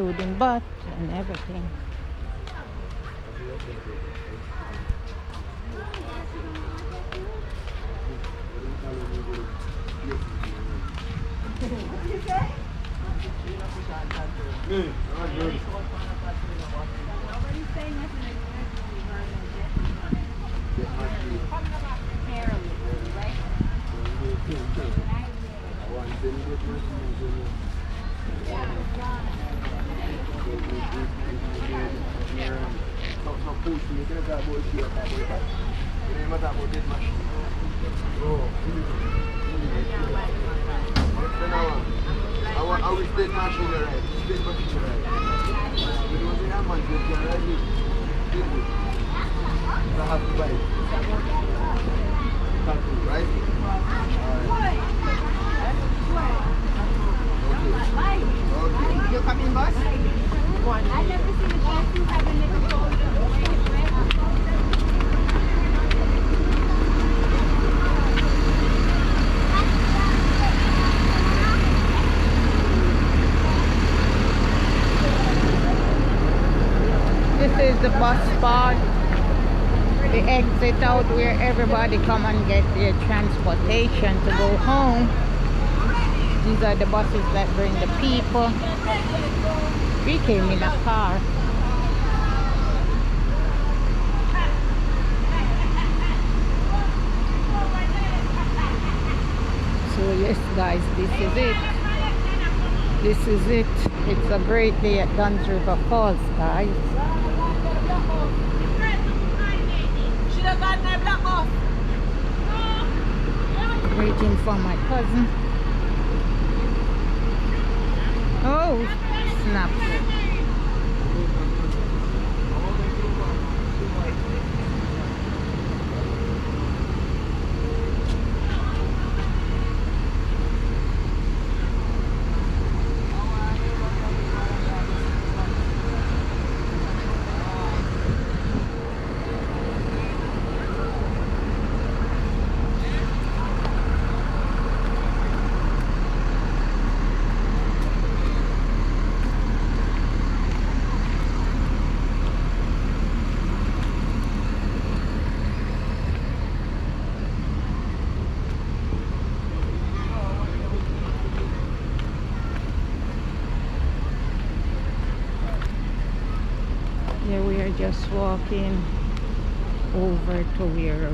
including bus and everything. I will state machine right. State machine right. You don't say how much you can ride it. I have to buy it. Right? Okay. You coming, boss? I never seen a bus who have a little phone. This is the bus spot, the exit out where everybody come and get their transportation to go home. These are the buses that bring the people. We came in a car. So yes guys, this is it. This is it. It's a great day at Duns River Falls, guys. Waiting for my cousin. Oh, snap. Yeah, we are just walking over to where